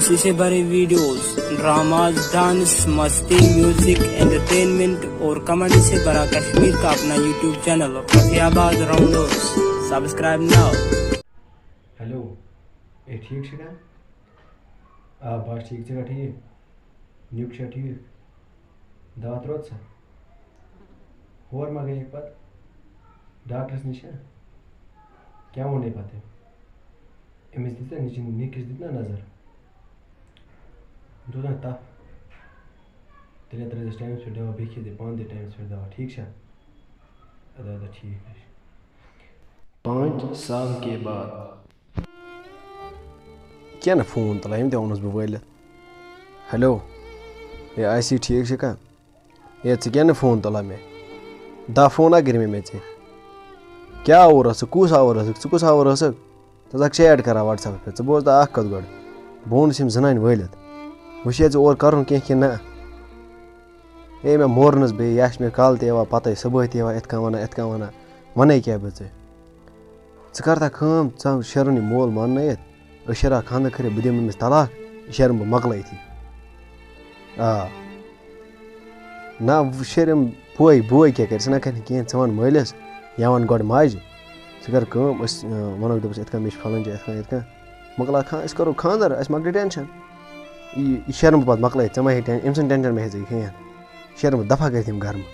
خوشی سے بھری ویڈیوز، ڈراماز، ڈانس، مستی، میوزک، انٹرٹینمنٹ اور کمیڈی سے بھرا کشمیر کا اپنا یوٹیوب چینل فتح آباد راؤنڈرز، سبسکرائب ناؤ۔ ہیلو اے ٹھیک چھا آ بس ٹھیک ژٕ ٹھیک نیُک چھا ٹھیک دوا ترٛووُتھ سا ہور ما گٔیے پتہٕ ڈاکٹرس نِش کیٛاہ ووٚنُے پتہٕ أمِس دِژ نا نِکِس دِژ نا نظر دوٚپ نا تَپھ تیٚلے ترٛٲیزٮ۪س ٹایمَس پٮ۪ٹھ دوا بیٚیہِ کھیٚزِ پانہٕ تہِ ٹایمَس پٮ۪ٹھ دوا ٹھیک چھا ادا ادا ٹھیک ہے 5 سال کے بعد کیا نا فون تُلان أمۍ تہِ ووٚنُس بہٕ وٲلِتھ ہیلو ہے آسی ٹھیٖک چھُکھا ہے ژٕ کیٛاہ نہٕ فون تُلان مےٚ 10 فونہ کٔرۍ مےٚ ژےٚ کیٛاہ آوُر ٲسٕکھ کُس آوُر ٲسٕکھ ژٕ کُس آوُر ٲسٕکھ ژٕ ٲسکھ چیٹ کَران وَٹسیپَس پٮ۪ٹھ ژٕ بوز تہٕ اَکھ کَتھ گۄڈٕ بہٕ ووٚنُس یِم زٕنانہِ وٲلِتھ وٕچھے ژٕ اورٕ کَرُن کینٛہہ کِنہٕ نہ ہے مےٚ مورنَس بیٚیہِ یا چھِ مےٚ کالہٕ تہِ یِوان پَتَے صُبحٲے تہِ یِوان یِتھ کٔنۍ وَنان یِتھ کٔنۍ وَنان وَنَے کیٛاہ بہٕ ژٕ کَر تہٕ کٲم ژٕ شیرُن یہِ مول ماننٲیِتھ أسۍ شیرہا خانٛدر کٔرِتھ بہٕ دِمہٕ أمِس طلاق یہِ شیرَن بہٕ مۄکلٲیتھٕے آ نہ وٕ شیرِم بوے کیٛاہ کَرِ ژٕ نہ کَرِ نہٕ کِہیٖنۍ ژٕ وَن مٲلِس یا وَن گۄڈٕ ماجہِ ژٕ کَر کٲم أسۍ وَنوکھ دوٚپُس یِتھ کٔنۍ مےٚ چھِ فَلٲنۍ جاے یِتھ کٔنۍ مۄکلاو أسۍ کَرو خانٛدر اَسہِ مۄکلہِ ٹٮ۪نشَن یہِ شیرَن بہٕ پَتہٕ مۄکلٲیِتھ ژٕ مہ ہیٚیہِ أمۍ سُنٛد ٹٮ۪نشَن مہ ہیٚیہِ ژٕ کِہیٖنۍ شیرَن بہٕ دَفا کٔرِتھ یِم گَرمہٕ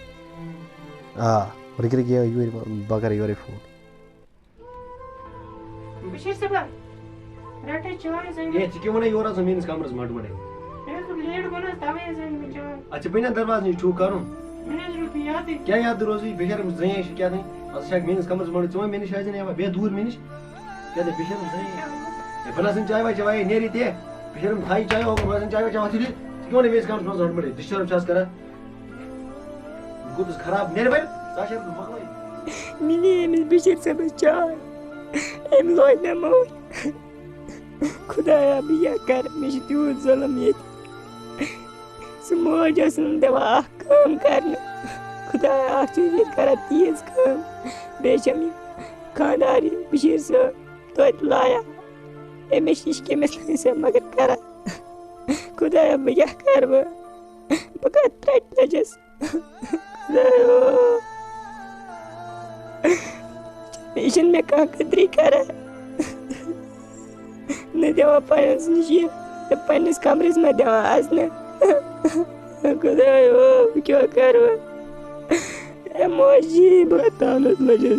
آ رٕکہِ یورٕ بہٕ کَرٕ یورَے فون بشیر صاحب رٹے چاے زین ہے ژٕ کیٛاہ وَنان یورٕ آسان میٛٲنِس کَمرَس منٛز مَٹمَٹے لیٹ گوٚو نہ حظ تَوَے زین مےٚ چاے اَتھ ژٕ بَنہِ نا دروازٕ نِش ٹھوٗک کَرُن مےٚ نہ حظ روٗد نہٕ یادٕے کیٛاہ یاد روزٕے بِچارٕ زٔنۍ چھِ کیٛاہ تانۍ اَتھ چھِ میٛٲنِس کَمرَس منٛز ژٕ وَن مےٚ نِش آسہِ یِوان بیٚیہِ دوٗر مےٚ نِش کیٛاہ دَپہِ بِچارٕ زٔنۍ بہٕ نَسَن چاے واے چاے نیرِ تہِ بِچارٕ تھایہِ چاے ہوکُن بہٕ آسَن چاے واے چاوان تُلہِ ژٕ کیٛاہ وَنان میٛٲنِس کَمرَس منٛز مَٹمَٹے ڈِسٹٲرٕب چھِ آز کران گوٚتُس خراب نیرِ وَنہِ ژٕ شیر بہٕ مۄکلٲیِتھ مےٚ نی أمِس بشیر صٲبَس چاے أمۍ لوے مےٚ موت خۄدایا بہٕ کیٛاہ کَرٕ مےٚ چھِ تیوٗت ظُلم ییٚتہِ سُہ موج ٲس نہٕ دِوان اَکھ کٲم کَرنہٕ خۄدایا اَکھ چھِ یہِ کَران تیٖژ کٲم بیٚیہِ چھَم یہِ خانٛدار یہِ بشیر صٲب توتہِ لایا أمِس نِش کٔمِس ٲسۍ مگر کَران خۄدایا بہٕ کیٛاہ کَرٕ بہٕ کَتھ ترٛٹہِ لٔجَس خۄدایا یہِ چھِنہٕ مےٚ کانٛہہ قدرٕے کَران نہ دِوان پنٛنِس نِش یہِ تہٕ پنٛنِس کَمرَس منٛز دِوان اَژنہٕ خۄدایا بہٕ کیٛاہ کَرٕ اے موجی بہٕ تانَس لٔجَس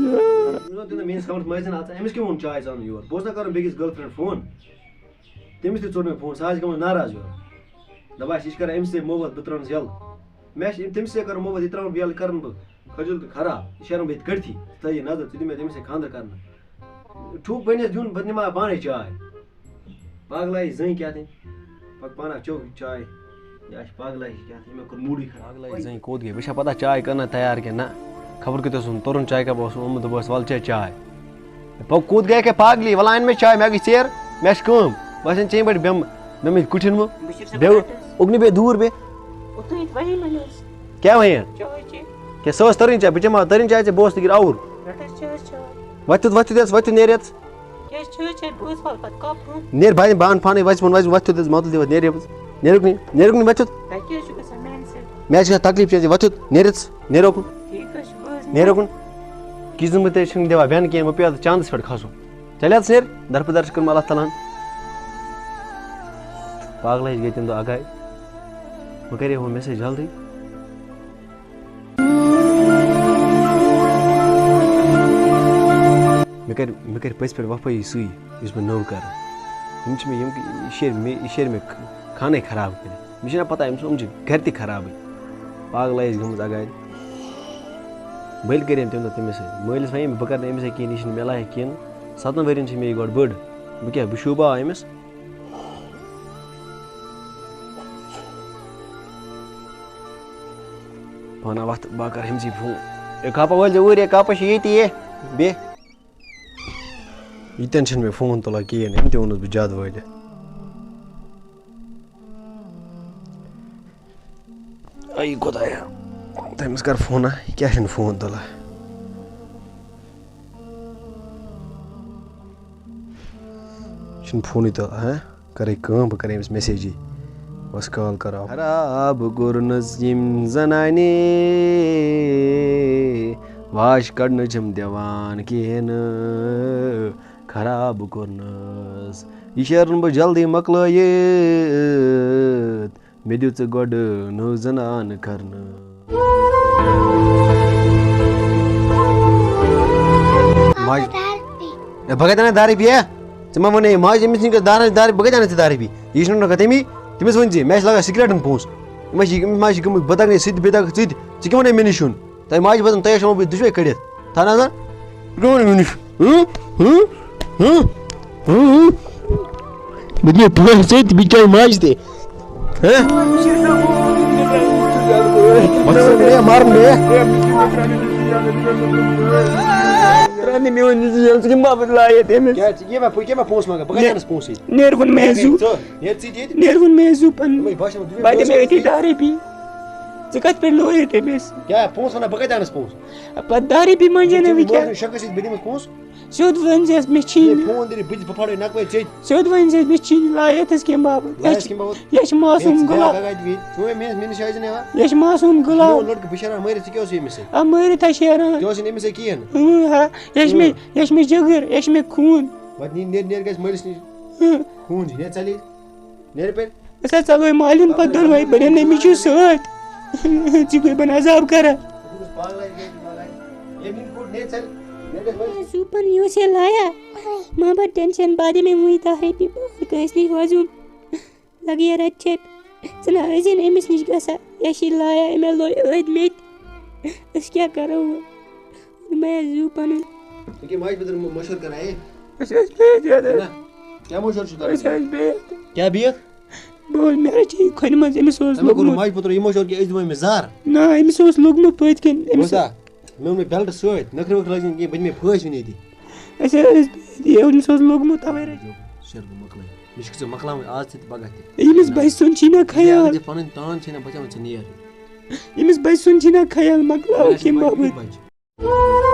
میٛٲنِس کَمرَس منٛز ٲسۍ اژان أمِس کیٛاہ ووٚن چاے ژانُن یور بہٕ اوسُس نا کَرُن بیٚکِس گٔرل فرٛٮ۪نٛڈ فون تٔمِس تہِ ژوٚر مےٚ فون سۄ آسہِ گٔمٕژ ناراض یورٕ دَپان یہِ چھِ کران أمِس سۭتۍ محبت بہٕ ترٛاونَس یَلہٕ مےٚ چھِ تٔمِس سۭتۍ کَرُن محبت یہِ ترٛاوُن بہٕ یَلہٕ کَرَن بہٕ کھجُل تہٕ خراب یہِ شیرَن بہٕ ییٚتہِ کٔڑتھٕے ژٕ تھٲیی نظر ژٕ دِ مےٚ تٔمِس سۭتۍ خانٛدر کَرنہٕ ٹھوٗک بَنٮ۪س دیُن بہٕ نِمہٕ ہا پانَے چاے پاگلایہِ زٔنۍ کیٛاہ تانۍ پَتہٕ پانَس چیوٚو چاے یہِ چھِ پاگلایہِ کیٛاہ تانۍ مےٚ کوٚر موٗڈٕے خراب پاگلایہِ زٔنۍ کوٚت گٔے وٕچھا پَتہ چاے کَرنا تیار کِنہٕ نہ خبر کۭتیاہ اوسُم تُرُن چاے کَپ اوس اوٚنمُت دوٚپُس وَلہٕ چے چاے کوٚت گٔیکھ ہے پاگلی وَلہٕ اَن مےٚ چاے مےٚ گٔے ژیر مےٚ چھِ کٲم بہٕ آسَن ژےٚ پٮ۪ٹھ بیٚہمہٕ مےٚ مٔتھۍ کُٹھٮ۪ن منٛز بیٚہو اُکنٕے بیٚہہ دوٗر بیٚہہ کیٛاہ وَنہِ کیٛاہ سۄ ٲس تٔرٕنۍ چاے بہٕ چٮ۪مہٕ ہا تٔرٕنۍ چاے ژےٚ بہٕ اوسُس تِکیٛازِ آوُر وۄتھِتھ نیرِ یَتس نیرِ بہٕ اَنہٕ پانَے وۄتھِتھ حظ مَتُل دِوَتھ نیرِ نیرُکھ وۄتھِتھ مےٚ حظ چھِ تکلیٖف چھِ وۄتھِتھ نیرِ نیرُکھ نیرُکھ کِچنَس منٛز تہِ چھِنہٕ دِوان بیٚہنہٕ کینٛہہ وۄنۍ پیٚو چاندَس پٮ۪ٹھ کھسُن چلے حظ نیرِ درپٕدر چھِ کٔرمٕژ اللہ تعالیٰ ہَن پاگلٲیِش گٔے تَمہِ دۄہ اگاے وۄنۍ کَرے ہُہ میسیج جلدی مےٚ کَرِ پٔژھۍ پٮ۪ٹھ وفٲیی سُے یُس بہٕ نوٚو کَرٕ یِم چھِ مےٚ یہِ شیرِ مےٚ خانَے خراب کٔرِتھ مےٚ چھِنہ پَتہ یِم چھِ گَرِ تہِ خرابٕے پاگلٲیِش گٔمٕژ اگاے بٔلۍ کَرے تَمہِ دۄہ تٔمِس سۭتۍ مٲلِس وَنے مےٚ بہٕ کَرٕ نہٕ أمِس سۭتۍ کِہیٖنۍ یہِ چھِنہٕ مےٚ لایق کِہیٖنۍ 17 ؤرِیَن چھِ مےٚ یہِ گۄڈٕ بٔڑ بہٕ شوٗباو أمِس پانہ وَتھ بہٕ کَرٕ أمۍسٕے فون ہے کاپا وٲلۍ زِ اوٗرۍ ہے کاپا چھِ ییٚتی ہے بیٚہہ ییٚتٮ۪ن چھِنہٕ مےٚ فون تُلان کِہیٖنۍ أمۍ تہِ ووٚنُس بہٕ زیادٕ وٲلِتھ اَے خۄدایا تٔمِس کَر فونہ یہِ کیٛاہ چھِنہٕ فون تُلان چھِنہٕ فونٕے تُلان کرے کٲم بہٕ کرے أمِس میسیجی بس کال کراو خراب کوٚرنَس یِم زنانہِ واش کڑنہٕ چھِم دِوان کِہیٖنۍ نہٕ خراب کوٚرنَس یہِ شیرن بہٕ جلدی مۄکلٲیِتھ مےٚ دِیُت ژٕ گۄڈٕ نٔو زنان کرنہٕ بہٕ کتہِ اَنہٕ دارِ بیٚیہِ ژٕ ما وَنے ماجہِ أمِس نِش دارِ بہٕ کتہِ اَنہٕ ژٕ دارِ بیٚیہِ یہِ چھُنہٕ رَکھان تٔمی تٔمِس ؤنۍ زِ مےٚ چھِ لگان سِگریٹن پونٛسہٕ أمِس ما چھِ گٔمٕتۍ بہٕ تَگنے سۭتۍ بیٚیہِ تَگکھ ژٕ تہِ ژٕ کیٛاہ وَنے مےٚ نِش یُن تۄہہِ ماجہِ بَدَن تۄہہِ آسیو بہٕ دُشوَے کٔڑِتھ تھاو نظر کیٛاہ وَنے مےٚ نِش بہٕ دِمے پونٛسہٕ ژےٚ تہِ بِچارِ ماجہِ تہِ مارُن پونٛسہٕ منٛگان بہٕ کَتہِ اَنَس پونٛسہٕ نیرون میں زو پن بہٕ دِمے أتی 10 رۄپیہِ ژٕ کتھ پٮ۪ٹھ لویِتھ أمِس کیٛاہ پونٛسہٕ وَنان بہٕ کَتہِ اَنَس پونٛسہٕ پتہٕ 10 رۄپیہِ منٛزے نہٕ وۄنۍ کیٛاہ شکس بہٕ دِمس پونٛسہٕ سیوٚد ؤنۍ زٮ۪س مےٚ چھِنۍ فون دِنہِ بہٕ پھاڑے نقوے ژےٚ سیوٚد ؤنۍ زٮ۪س مےٚ چھِنۍ لایتھس کمہِ باپتھ یہِ چھِ معصوٗم غلام یہِ چھِ معصوٗم غلام لڑکہٕ بہٕ شیران مٲرِتھ ژٕ کیٛاہ اوس أمِس سۭتۍ آ مٲرِتھ ہا شیران ژےٚ اوسٕے نہٕ أمِس سۭتۍ کِہیٖنۍ یہِ چھِ مےٚ جِگر یہِ چھِ مےٚ خوٗن پتہٕ نیرِ گژھِ مٲلِس نِش خوٗن چھِ نیرِ ژَلے نیرِ پٮ۪ٹھ أسۍ حظ ژَلوے مالیُن پتہٕ دۄنوَے بہٕ نِمہٕ أمِس چھُ سۭتۍ ژٕ گٔے بہٕ عذاب کران سوٗپن یہِ اوس یہِ لایا ما بر ٹٮ۪نشن بعد میں وٕنۍ 10 رۄپیہِ کٲنٛسہِ نِش وۄزُم لگہِ یہِ رَتہٕ چھَپہِ ژٕ نہ ٲسی نہٕ أمِس نِش گژھان یہِ چھِ لایا أمۍ لوے أدۍ مےٚ تہِ أسۍ کیٛاہ کرو وۄنۍ مےٚ زوٗ پنُن مشہوٗر کران أسۍ ٲسۍ بِہِتھ کیٛاہ مشہوٗر چھُ أسۍ ٲسۍ بِہِتھ کیٛاہ بِہِتھ بہٕ اوس مےٚ رَچے کھۄنہِ منٛز أمِس اوس لوٚگمُت ماجہِ پوٚتُر یہِ مشہوٗر کہِ أسۍ دِمو أمِس زہر نہ أمِس اوس لوٚگمُت پٔتۍ کِنۍ أمِس مےٚ اوٚن مےٚ بیلٹ سۭتۍ نٔکھرٕ ؤکھرٕ لٲجِنۍ کینٛہہ بہٕ دِمے پھٲسۍ وٕنہِ ییٚتی أسۍ ٲسۍ بِہِتھ أمِس اوس لوٚگمُت تَوَے رَچے شیر گوٚو مۄکلٲے مےٚ چھُکھ ژٕ مۄکلاوٕنۍ آز تہِ پگاہ تہِ أمِس بَچہِ سُنٛد چھی نہ خیال پنٕنۍ تان چھے نہ بچاوٕنۍ ژٕ نیر أمِس بَچہِ سُنٛد چھی نہ خیال مۄکلاو کمہِ باپتھ